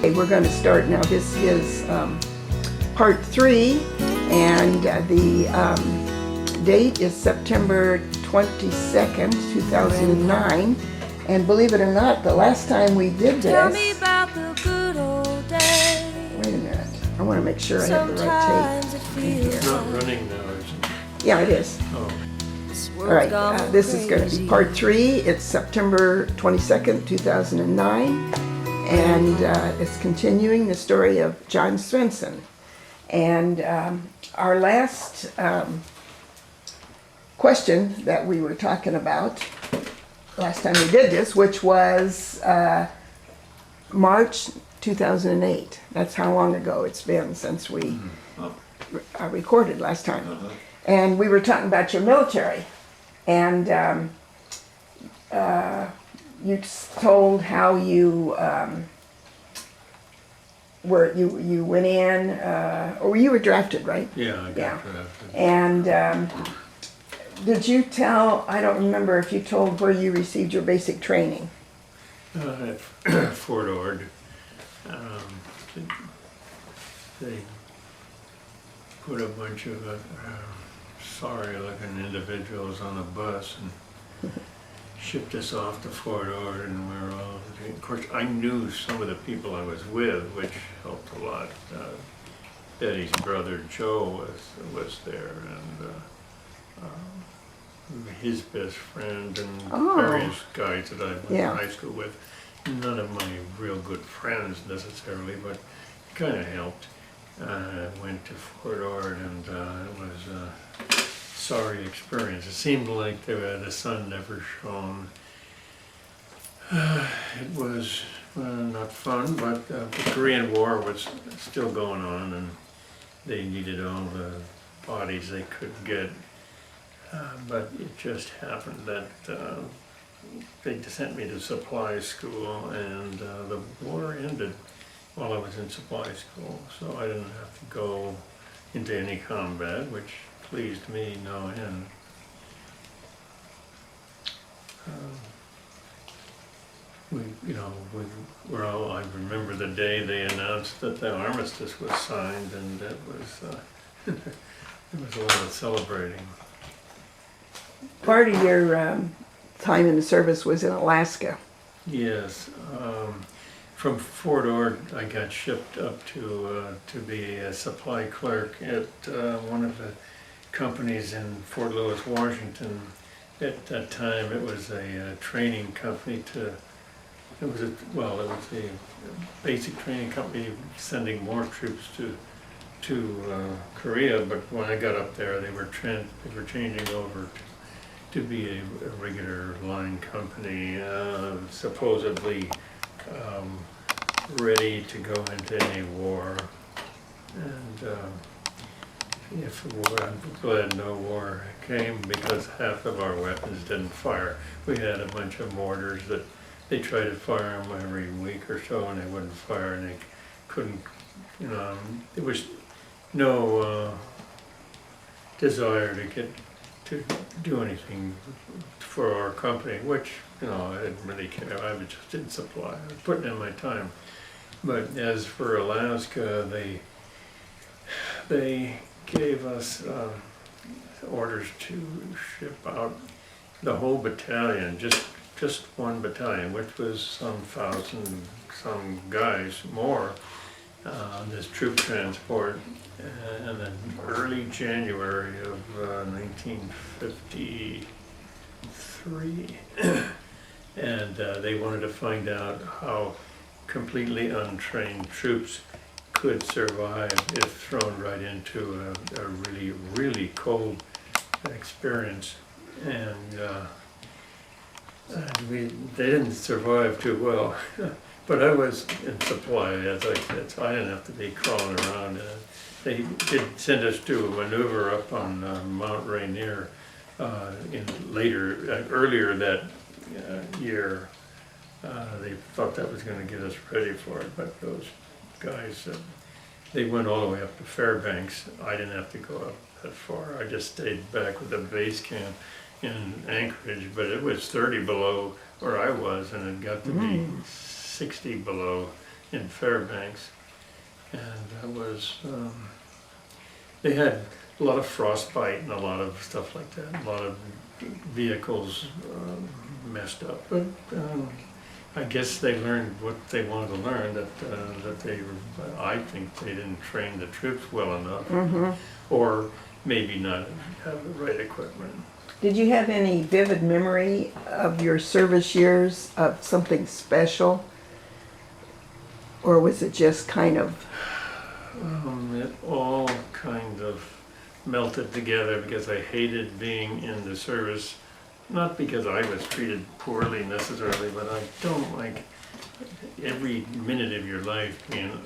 Okay, we're going to start now. This is part 3, and the date is September 22nd, 2009. And believe it or not, the last time we did this... Tell me about the good old days. Wait a minute. I want to make sure I have the right tape in here. It's not running now, is it? Yeah, it is. Oh. All right, this is going to be part 3. It's September 22nd, 2009. And it's continuing the story of John Svensson. And our last question that we were talking about last time we did this, which was March 2008. That's how long ago it's been since we recorded last time. And we were talking about your military. And you told how you you went in, or you were drafted, right? Yeah, I got drafted. And did you tell? I don't remember if you told where you received your basic training. At Fort Ord, they put a bunch of sorry-looking individuals on a bus and shipped us off to Fort Ord, and we were all, of course, I knew some of the people I was with, which helped a lot. Betty's brother Joe was there, and his best friend, and various guys that I went to high school with. None of my real good friends necessarily, but it kind of helped. I went to Fort Ord, and it was a sorry experience. It seemed like the sun never shone. It was not fun, but the Korean War was still going on, and they needed all the bodies they could get. But it just happened that they sent me to supply school, and the war ended while I was in supply school, so I didn't have to go into any combat, which pleased me no end. We're all, I remember the day they announced that the armistice was signed, and that was, there was a lot of celebrating. Part of your time in the service was in Alaska. Yes. From Fort Ord, I got shipped up to be a supply clerk at one of the companies in Fort Lewis, Washington. At that time, it was a training company it was a basic training company sending more troops to Korea. But when I got up there, they were changing over to be a regular line company, supposedly ready to go into any war. And I'm glad no war came, because half of our weapons didn't fire. We had a bunch of mortars that they tried to fire them every week or so, and they wouldn't fire, and they couldn't, there was no desire to do anything for our company, which, I didn't really care. I was just in supply. I was putting in my time. But as for Alaska, they gave us orders to ship out the whole battalion, just one battalion, which was some guys more, on this troop transport. And then early January of 1953, and they wanted to find out how completely untrained troops could survive if thrown right into a really, really cold experience. And they didn't survive too well. But I was in supply, as I said, so I didn't have to be crawling around. They did send us to a maneuver up on Mount Rainier earlier that year. They thought that was going to get us ready for it, but those guys, they went all the way up to Fairbanks. I didn't have to go up that far. I just stayed back with the base camp in Anchorage, but it was 30 below where I was, and it got to be 60 below in Fairbanks. And that was, they had a lot of frostbite and a lot of stuff like that. A lot of vehicles messed up. But I guess they learned what they wanted to learn, that they, I think they didn't train the troops well enough. Or maybe not have the right equipment. Did you have any vivid memory of your service years of something special? Or was it just kind of, It all kind of melted together because I hated being in the service. Not because I was treated poorly necessarily, but I don't like every minute of your life being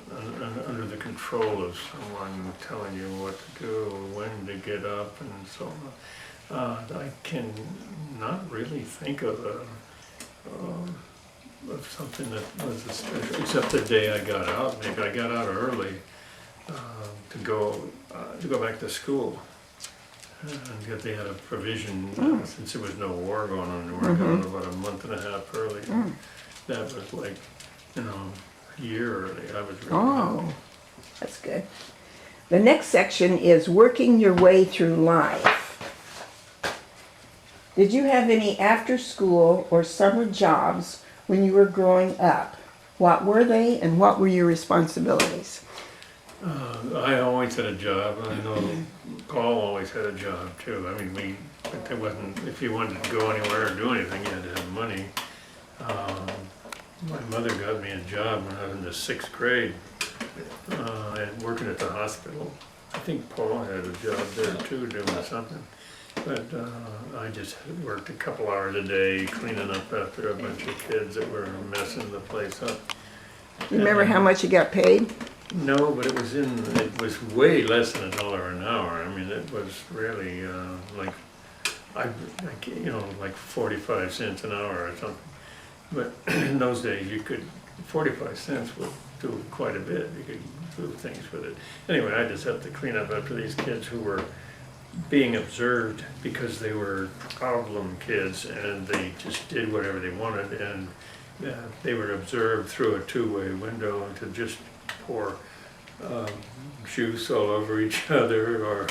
under the control of someone telling you what to do, when to get up, and so on. I can not really think of something that was a special, except the day I got out. Maybe I got out early to go back to school. Because they had a provision, since there was no war going on, they were going about a month and a half early. That was like, a year early. I was really oh, that's good. The next section is working your way through life. Did you have any after-school or summer jobs when you were growing up? What were they and what were your responsibilities? I always had a job. I know Paul always had a job too. I mean, but there wasn't, if you wanted to go anywhere or do anything, you had to have money. My mother got me a job when I was in the 6th grade, working at the hospital. I think Paul had a job there too, doing something. But I just worked a couple hours a day cleaning up after a bunch of kids that were messing the place up. You remember how much you got paid? No, but it was way less than $1 an hour. I mean, it was really like 45 cents an hour or something. But in those days, 45 cents would do quite a bit. You could do things with it. Anyway, I just had to clean up after these kids who were being observed because they were problem kids and they just did whatever they wanted, and they were observed through a two-way window to just pour juice all over each other or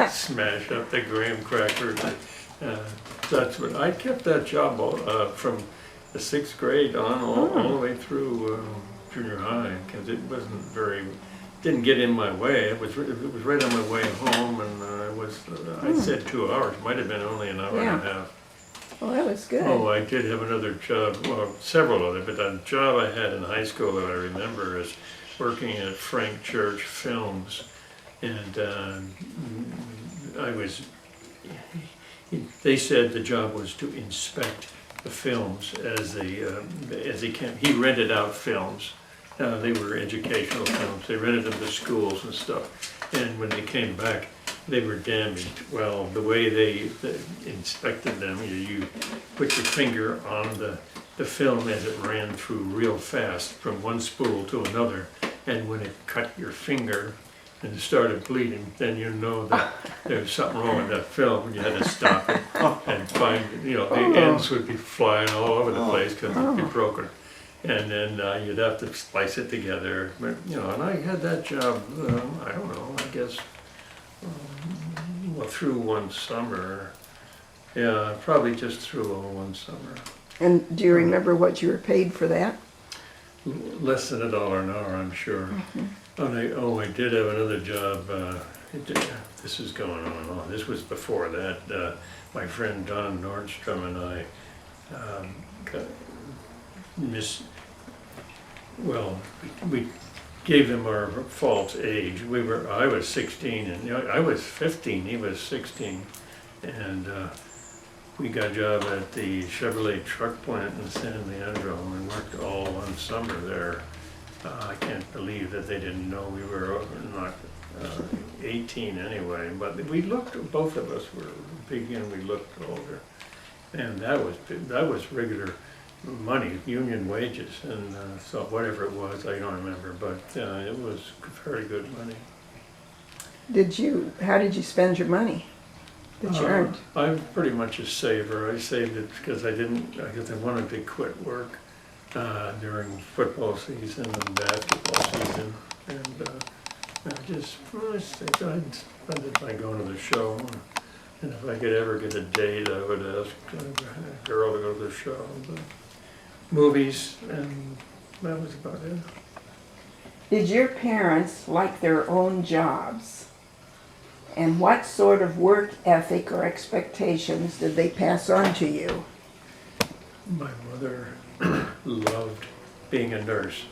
smash up the graham crackers. That's what I kept that job from the 6th grade on all the way through junior high, because it didn't get in my way. It was right on my way home, and I said 2 hours. Might have been only an hour and a half. Well, that was good. Oh, I did have another job, well, several other, but the job I had in high school that I remember is working at Frank Church Films, and they said the job was to inspect the films as they came. He rented out films. They were educational films. They rented them to schools and stuff. And when they came back, they were damaged. Well, the way they inspected them, you put your finger on the film as it ran through real fast from one spool to another. And when it cut your finger and started bleeding, then you know that there was something wrong with that film, and you had to stop it and find, the ends would be flying all over the place because it'd be broken. And then you'd have to splice it together. But, and I had that job, I don't know, I guess, through one summer. Yeah, probably just through one summer. And do you remember what you were paid for that? Less than $1 an hour, I'm sure. I did have another job. This is going on and on. This was before that. My friend Don Nordstrom and I we gave him our false age. I was 16 and I was 15. He was 16, and we got a job at the Chevrolet truck plant in San Leandro and worked all one summer there. I can't believe that they didn't know we were not 18 anyway, but both of us were big and we looked older. And that was regular money, union wages, and so whatever it was, I don't remember, but it was very good money. How did you spend your money that you earned? I'm pretty much a saver. I saved it because I wanted to quit work during football season and basketball season. And I didn't mind going to the show. And if I could ever get a date, I would ask a girl to go to the show. But movies, and that was about it. Did your parents like their own jobs? And what sort of work ethic or expectations did they pass on to you? My mother loved being a nurse.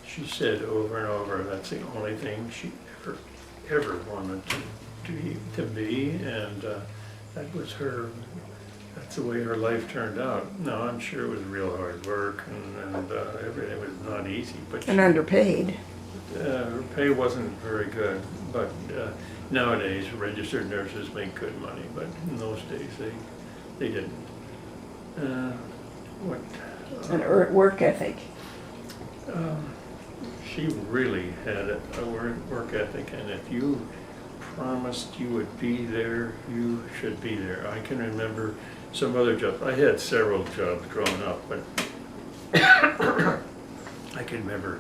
She said over and over that's the only thing she ever wanted to be, and that was her. That's the way her life turned out. Now I'm sure it was real hard work, and everything was not easy. But And underpaid. her pay wasn't very good. But nowadays, registered nurses make good money. But in those days, they didn't. An work ethic. She really had a work ethic, and if you promised you would be there, you should be there. I can remember some other jobs. I had several jobs growing up, but I can remember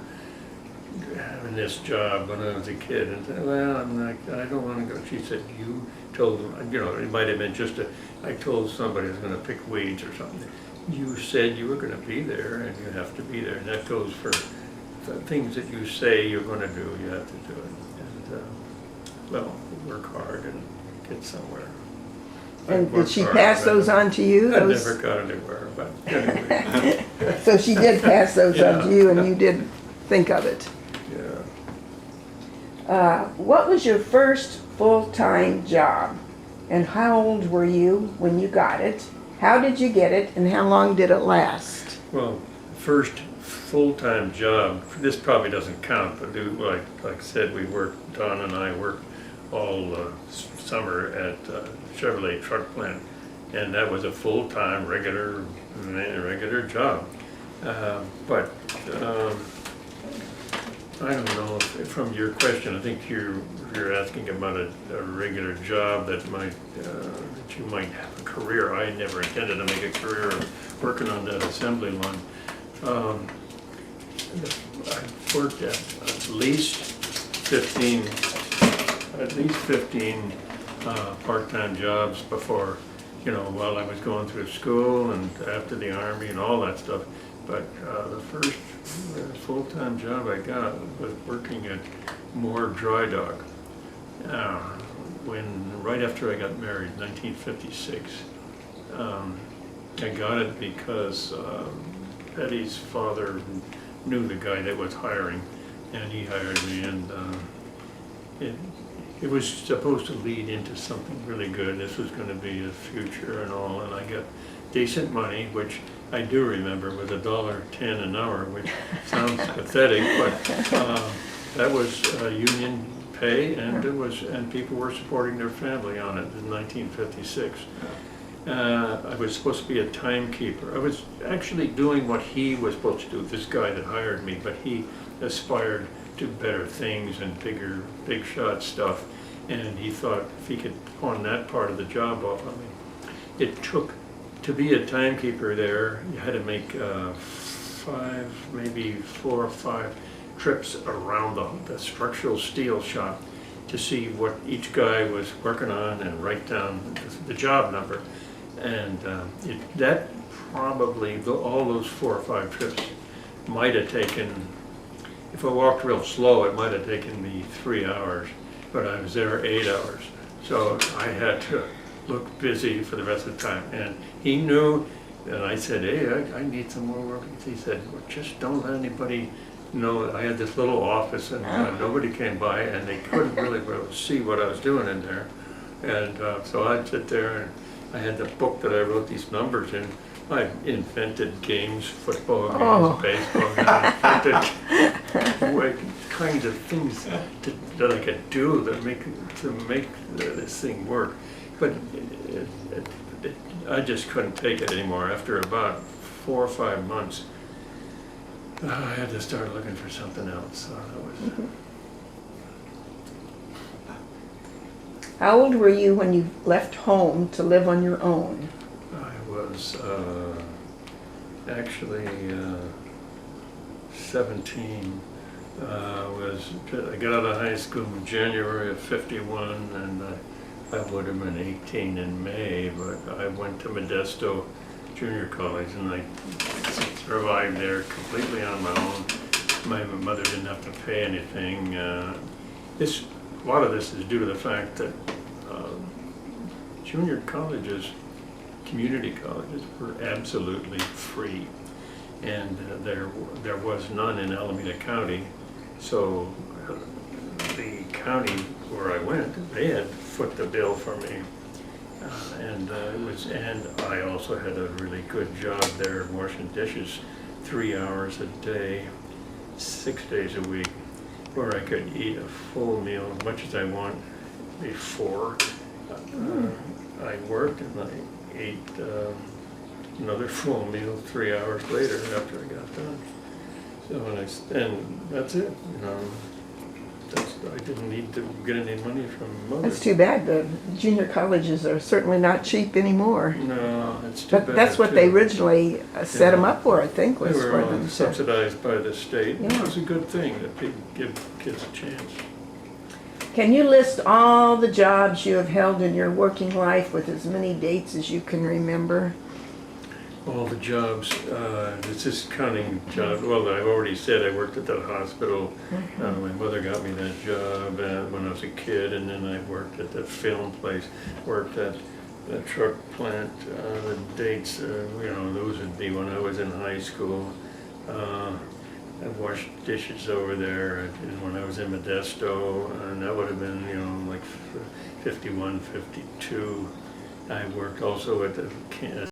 having this job when I was a kid and said, well, I don't want to go. She said, you told them, it might have been I told somebody I was going to pick weeds or something. You said you were going to be there, and you have to be there. And that goes for the things that you say you're going to do, you have to do it. And, work hard and get somewhere. And did she pass those on to you? I never got anywhere, but anyway. So she did pass those on to you, and you did think of it. Yeah. What was your first full-time job? And how old were you when you got it? How did you get it, and how long did it last? Well, first full-time job, this probably doesn't count, but like I said, Don and I worked all summer at Chevrolet truck plant, and that was a full-time regular job. But I don't know if from your question, I think you're asking about a regular job that you might have a career. I never intended to make a career of working on that assembly line. I worked at least 15 part-time jobs before, while I was going through school and after the Army and all that stuff. But the first full-time job I got was working at Moore Dry Dock. Right after I got married, 1956. I got it because Betty's father knew the guy that was hiring, and he hired me, and it was supposed to lead into something really good. This was going to be a future and all, and I got decent money, which I do remember was $1.10 an hour, which sounds pathetic, but that was union pay, and people were supporting their family on it in 1956. I was supposed to be a timekeeper. I was actually doing what he was supposed to do, this guy that hired me, but he aspired to better things and big shot stuff, and he thought if he could pawn that part of the job off on me. It took, to be a timekeeper there, you had to make 4 or 5 trips around the structural steel shop to see what each guy was working on and write down the job number. And that probably, all those 4 or 5 trips might have taken, if I walked real slow, it might have taken me 3 hours, but I was there 8 hours. So I had to look busy for the rest of the time. And he knew, and I said, hey, I need some more work. He said, well, just don't let anybody know. I had this little office, and nobody came by, and they couldn't really see what I was doing in there. And so I'd sit there, and I had the book that I wrote these numbers in. I invented games, football games, baseball games, invented kinds of things that I could do to make this thing work. But I just couldn't take it anymore. After about 4 or 5 months, I had to start looking for something else. So that was. How old were you when you left home to live on your own? I was actually 17. I got out of high school in January of 51, and I would have been 18 in May, but I went to Modesto Junior College, and I survived there completely on my own. My mother didn't have to pay anything. A lot of this is due to the fact that junior colleges, community colleges, were absolutely free, and there was none in Alameda County. So the county where I went, they had foot the bill for me, and I also had a really good job there washing dishes 3 hours a day, 6 days a week, where I could eat a full meal as much as I want before I worked, and I ate another full meal 3 hours later after I got done. So and that's it. I didn't need to get any money from mother. That's too bad. The junior colleges are certainly not cheap anymore. No, it's too But bad. that's what too. they originally set them Yeah. up for, I think, They was were for all them to. subsidized by the state. Yeah. It was a good thing that people give kids a chance. Can you list all the jobs you have held in your working life with as many dates as you can remember? All the jobs, it's just counting jobs. Well, I've already said I worked at that hospital. My mother got me that job when I was a kid, and then I worked at the film place, worked at the truck plant. The dates, those would be when I was in high school. I washed dishes over there when I was in Modesto, and that would have been, like 51, 52. I worked also at the